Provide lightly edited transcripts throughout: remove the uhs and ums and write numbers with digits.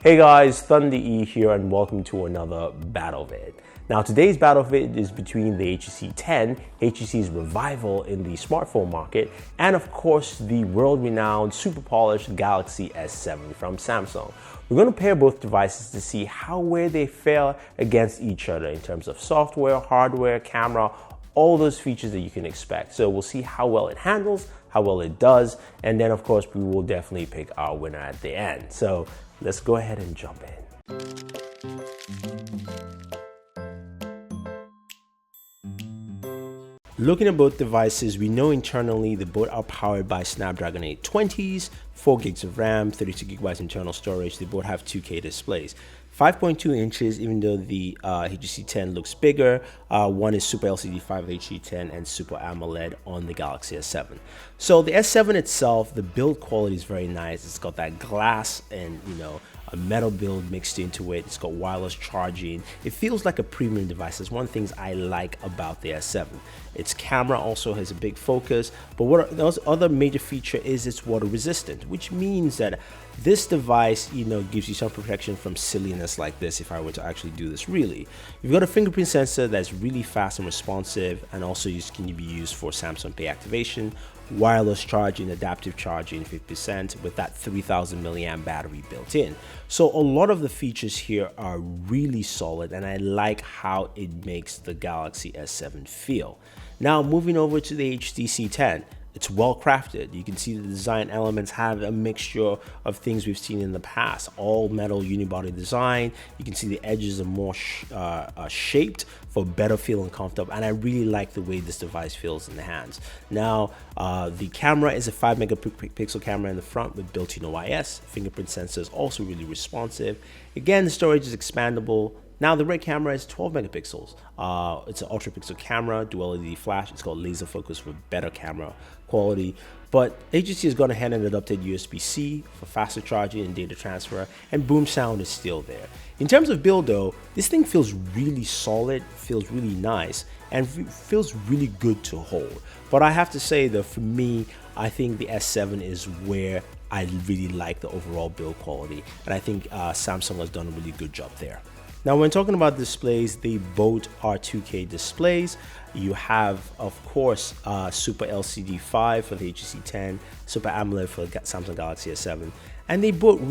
Hey guys, Thunder E here and welcome to another battle vid. Now today's battle vid is between the HTC 10, HTC's revival in the smartphone market, and of course the world-renowned super polished Galaxy S7 from Samsung. We're going to pair both devices to see where they fare against each other in terms of software, hardware, camera, all those features that you can expect. So we'll see how well it handles, how well it does, and then of course we will definitely pick our winner at the end. So let's go ahead and jump in. Looking at both devices, we know internally they both are powered by Snapdragon 820s, 4 gigs of RAM, 32 gigabytes internal storage. They both have 2K displays. 5.2 inches, even though the HTC 10 looks bigger. One is Super LCD 5 HTC 10 and Super AMOLED on the Galaxy S7. So the S7 itself, the build quality is very nice. It's got that glass and, a metal build mixed into it. It's got wireless charging. It feels like a premium device. That's one of the things I like about the S7. Its camera also has a big focus, but what the other major feature is it's water resistant, which means that this device, gives you some protection from silliness like this if I were to actually do this really. You've got a fingerprint sensor that's really fast and responsive, and also can be used for Samsung Pay activation, wireless charging, adaptive charging 50% with that 3000 milliamp battery built in. So a lot of the features here are really solid, and I like how it makes the Galaxy S7 feel. Now moving over to the HTC 10. It's well crafted. You can see the design elements have a mixture of things we've seen in the past. All metal unibody design. You can see the edges are more shaped for better feel and comfort. And I really like the way this device feels in the hands. Now, the camera is a 5 megapixel camera in the front with built-in OIS. Fingerprint sensor is also really responsive. Again, the storage is expandable. Now the rear camera is 12 megapixels. It's an ultra pixel camera, dual LED flash. It's got laser focus for better camera quality. But HTC has gone ahead and adopted USB-C for faster charging and data transfer, and boom sound is still there. In terms of build though, this thing feels really solid, feels really nice, and feels really good to hold. But I have to say though, for me, I think the S7 is where I really like the overall build quality, and I think Samsung has done a really good job there. Now, when talking about displays, they both are 2K displays. You have, of course, Super LCD 5 for the HTC 10, Super AMOLED for the Samsung Galaxy S7, and they both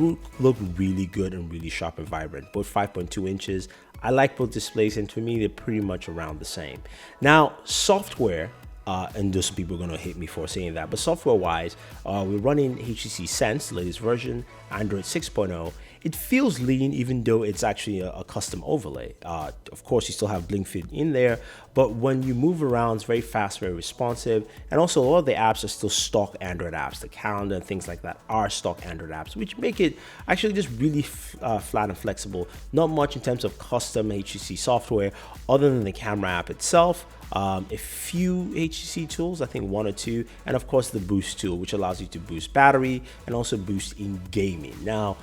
look really good and really sharp and vibrant. Both 5.2 inches. I like both displays, and to me, they're pretty much around the same. Now, software. And there's some people are going to hate me for saying that, but software-wise, we're running HTC Sense, the latest version, Android 6.0. It feels lean, even though it's actually a custom overlay. Of course, you still have Blink Fit in there, but when you move around, it's very fast, very responsive, and also a lot of the apps are still stock Android apps. The calendar and things like that are stock Android apps, which make it actually just really flat and flexible. Not much in terms of custom HTC software, other than the camera app itself. A few HTC tools, I think 1 or 2, and of course the boost tool, which allows you to boost battery and also boost in gaming. Now,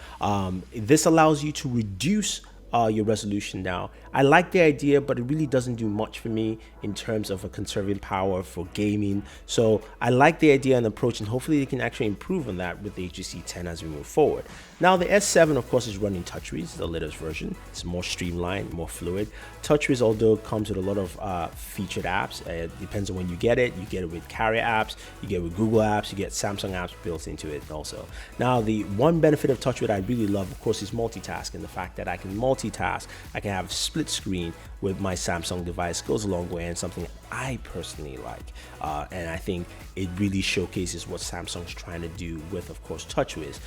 this allows you to reduce your resolution. Now, I like the idea, but it really doesn't do much for me in terms of conserving power for gaming. So I like the idea and approach, and hopefully they can actually improve on that with the HTC 10 as we move forward. Now, the S7, of course, is running TouchWiz, the latest version. It's more streamlined, more fluid. TouchWiz, although comes with a lot of featured apps, it depends on when you get it. You get it with carrier apps, you get it with Google apps, you get Samsung apps built into it also. Now, the one benefit of TouchWiz I really love, of course, is multitasking. The fact that I can multitask, I can have split screen with my Samsung device goes a long way, and something I personally like. And I think it really showcases what Samsung's trying to do with, of course, TouchWiz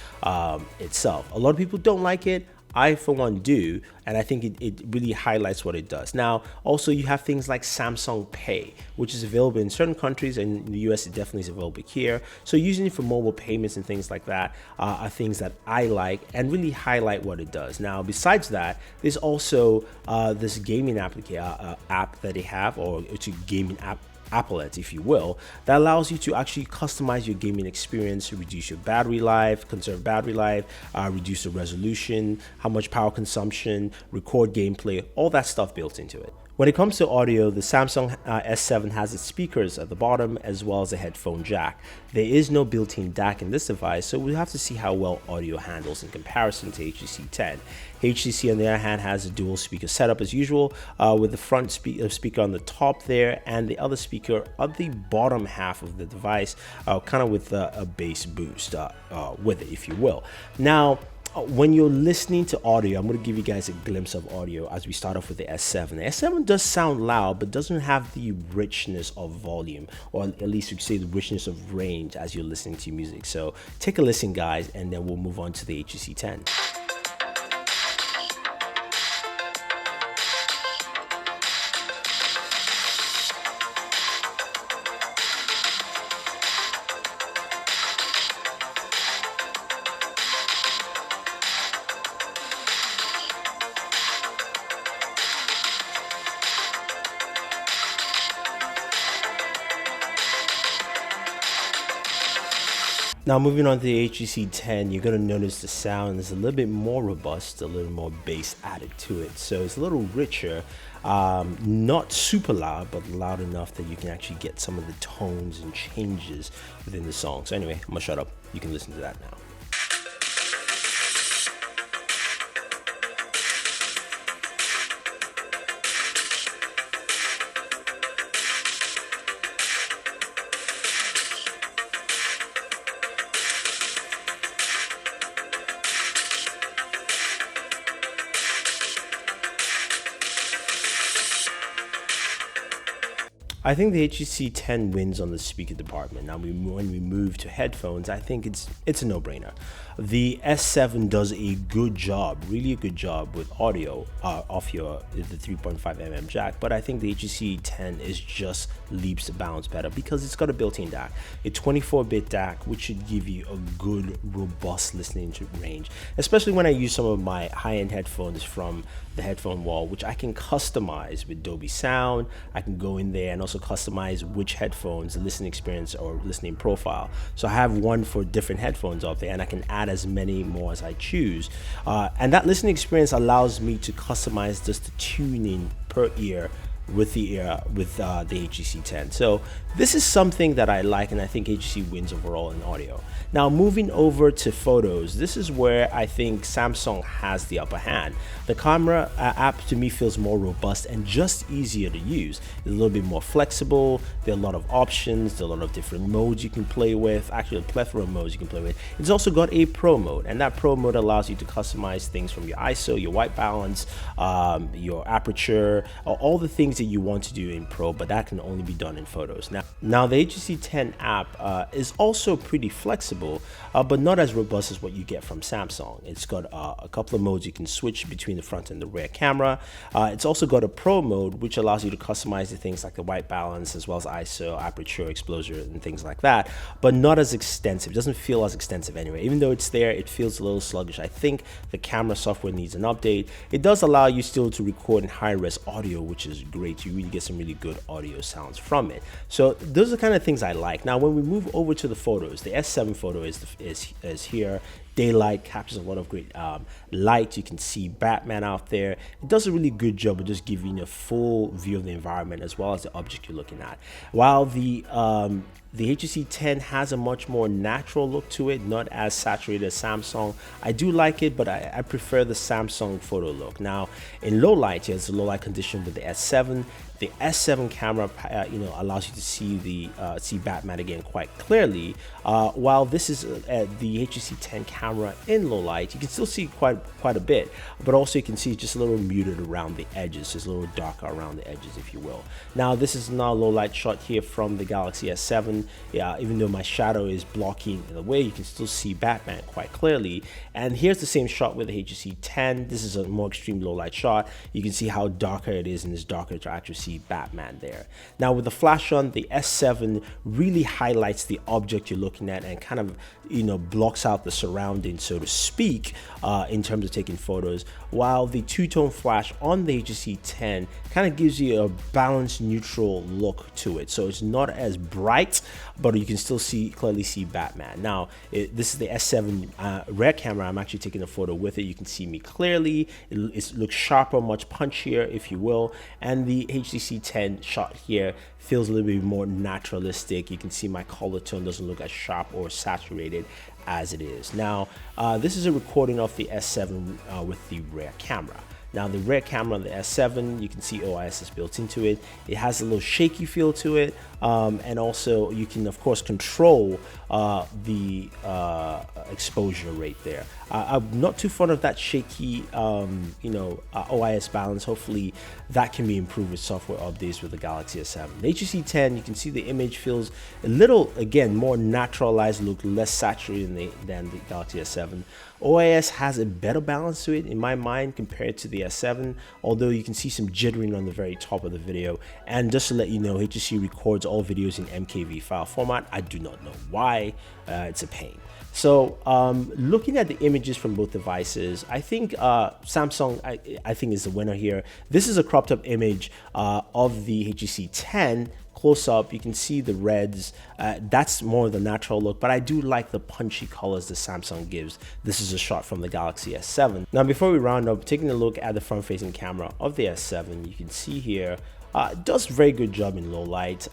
itself. A lot of people don't like it. I, for one, do, and I think it really highlights what it does. Now, also, you have things like Samsung Pay, which is available in certain countries, and in the US, it definitely is available here. So using it for mobile payments and things like that are things that I like and really highlight what it does. Now, besides that, there's also this gaming app that they have, or it's a gaming app applet, if you will, that allows you to actually customize your gaming experience, reduce your battery life, conserve battery life, reduce the resolution, how much power consumption, record gameplay, all that stuff built into it. When it comes to audio, the Samsung S7 has its speakers at the bottom as well as a headphone jack. There is no built-in DAC in this device, so we'll have to see how well audio handles in comparison to HTC 10. HTC, on the other hand, has a dual speaker setup as usual, with the front speaker on the top there and the other speaker on the bottom half of the device, kind of with a bass boost with it, if you will. Now, when you're listening to audio, I'm going to give you guys a glimpse of audio as we start off with the S7. The S7 does sound loud, but doesn't have the richness of volume, or at least you could say the richness of range as you're listening to music. So take a listen, guys, and then we'll move on to the HTC 10. Now moving on to the HTC 10, you're going to notice the sound is a little bit more robust, a little more bass added to it. So it's a little richer, not super loud, but loud enough that you can actually get some of the tones and changes within the song. So anyway, I'm going to shut up. You can listen to that now. I think the HTC 10 wins on the speaker department. Now, when we move to headphones, I think it's a no-brainer. The S7 does a good job, really a good job with audio off the 3.5mm jack, but I think the HTC 10 is just leaps and bounds better because it's got a built-in DAC, a 24-bit DAC, which should give you a good, robust listening range, especially when I use some of my high-end headphones from the headphone wall, which I can customize with Dolby Sound. I can go in there and also customize which headphones, the listening experience or listening profile. So I have one for different headphones out there, and I can add as many more as I choose. And that listening experience allows me to customize just the tuning per ear with the HTC 10. So this is something that I like, and I think HTC wins overall in audio. Now moving over to photos, this is where I think Samsung has the upper hand. The camera app to me feels more robust and just easier to use. It's a little bit more flexible. There are a lot of options. There are a lot of different modes you can play with. Actually, a plethora of modes you can play with. It's also got a Pro mode, and that Pro mode allows you to customize things from your ISO, your white balance, your aperture, all the things that you want to do in Pro, but that can only be done in photos. Now the HTC 10 app is also pretty flexible, but not as robust as what you get from Samsung. It's got a couple of modes you can switch between the front and the rear camera. It's also got a Pro mode, which allows you to customize the things like the white balance as well as ISO, aperture, exposure, and things like that, but not as extensive. It doesn't feel as extensive anyway. Even though it's there, it feels a little sluggish. I think the camera software needs an update. It does allow you still to record in high-res audio, which is great. You really get some really good audio sounds from it. So those are the kind of things I like. Now, when we move over to the photos, the S7 photo is here. Daylight captures a lot of great light. You can see Batman out there. It does a really good job of just giving you a full view of the environment as well as the object you're looking at. While the HTC 10 has a much more natural look to it, not as saturated as Samsung. I do like it, but I prefer the Samsung photo look. Now, in low light, it's a low light condition with the S7. The S7 camera, allows you to see Batman again quite clearly. While this is the HTC 10 camera in low light, you can still see quite a bit, but also you can see just a little muted around the edges, just a little darker around the edges, if you will. Now, this is not a low light shot here from the Galaxy S7. Even though my shadow is blocking the way, you can still see Batman quite clearly. And here's the same shot with the HTC 10. This is a more extreme low light shot. You can see how darker it is, and it's darker to actually see Batman there. Now, with the flash on, the S7 really highlights the object you're looking at and kind of blocks out the surroundings surrounding, so to speak, in terms of taking photos, while the two-tone flash on the HTC 10 kind of gives you a balanced, neutral look to it. So it's not as bright, but you can still clearly see Batman. Now, this is the S7 rear camera. I'm actually taking a photo with it. You can see me clearly. It looks sharper, much punchier, if you will. And the HTC 10 shot here feels a little bit more naturalistic. You can see my color tone doesn't look as sharp or saturated as it is. Now, this is a recording of the S7 with the rear camera. Now, the rear camera on the S7, you can see OIS is built into it. It has a little shaky feel to it, and also you can, of course, control the exposure rate there. I'm not too fond of that shaky, OIS balance. Hopefully, that can be improved with software updates with the Galaxy S7. The HTC 10, you can see the image feels a little, again, more naturalized look, less saturated than the Galaxy S7. OIS has a better balance to it in my mind compared to the S7, although you can see some jittering on the very top of the video. And just to let you know, HTC records all videos in MKV file format. I do not know why. It's a pain. So looking at the images from both devices, I think Samsung I think is the winner here. This is a cropped up image of the HTC 10. Close up, you can see the reds. That's more of the natural look, but I do like the punchy colors that Samsung gives. This is a shot from the Galaxy S7. Now, before we round up, taking a look at the front-facing camera of the S7, you can see here, it does a very good job in low light,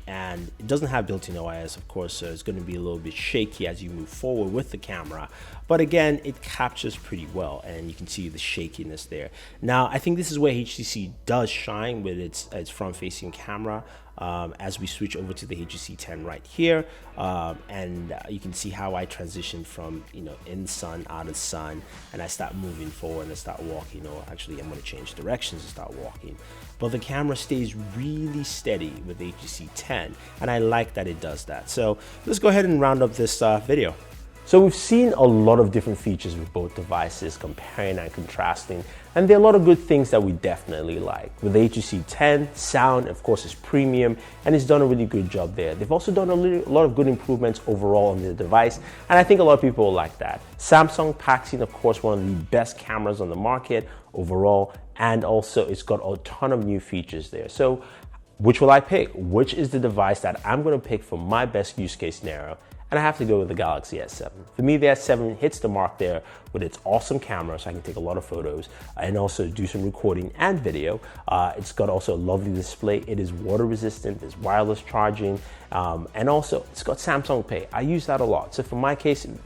and it doesn't have built-in OIS, of course, so it's going to be a little bit shaky as you move forward with the camera. But again, it captures pretty well, and you can see the shakiness there. Now, I think this is where HTC does shine with its front-facing camera. As we switch over to the HTC 10 right here, and you can see how I transition from in sun, out of sun, and I start moving forward and I start walking, or actually I'm going to change directions and start walking. But the camera stays really steady with the HTC 10, and I like that it does that. So let's go ahead and round up this video. So we've seen a lot of different features with both devices, comparing and contrasting, and there are a lot of good things that we definitely like. With the HTC 10, sound, of course, is premium, and it's done a really good job there. They've also done a lot of good improvements overall on the device, and I think a lot of people will like that. Samsung packs in, of course, one of the best cameras on the market overall, and also it's got a ton of new features there. So which will I pick? Which is the device that I'm going to pick for my best use case scenario? And I have to go with the Galaxy S7. For me, the S7 hits the mark there with its awesome camera, so I can take a lot of photos and also do some recording and video. It's got also a lovely display. It is water resistant, there's wireless charging, and also it's got Samsung Pay. I use that a lot. So for my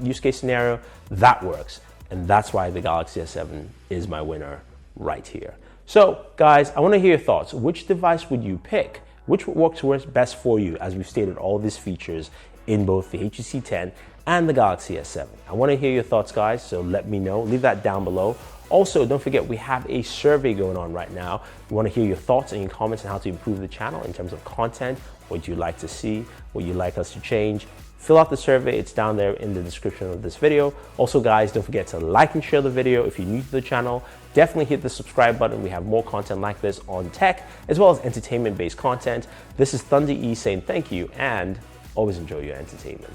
use case scenario, that works. And that's why the Galaxy S7 is my winner right here. So guys, I wanna hear your thoughts. Which device would you pick? Which works best for you, as we've stated all these features in both the HTC 10 and the Galaxy S7. I want to hear your thoughts, guys, so let me know. Leave that down below. Also, don't forget, we have a survey going on right now. We want to hear your thoughts and your comments on how to improve the channel in terms of content, what you'd like to see, what you'd like us to change. Fill out the survey. It's down there in the description of this video. Also, guys, don't forget to like and share the video. If you're new to the channel, definitely hit the subscribe button. We have more content like this on tech, as well as entertainment-based content. This is Thunder E saying thank you, and always enjoy your entertainment.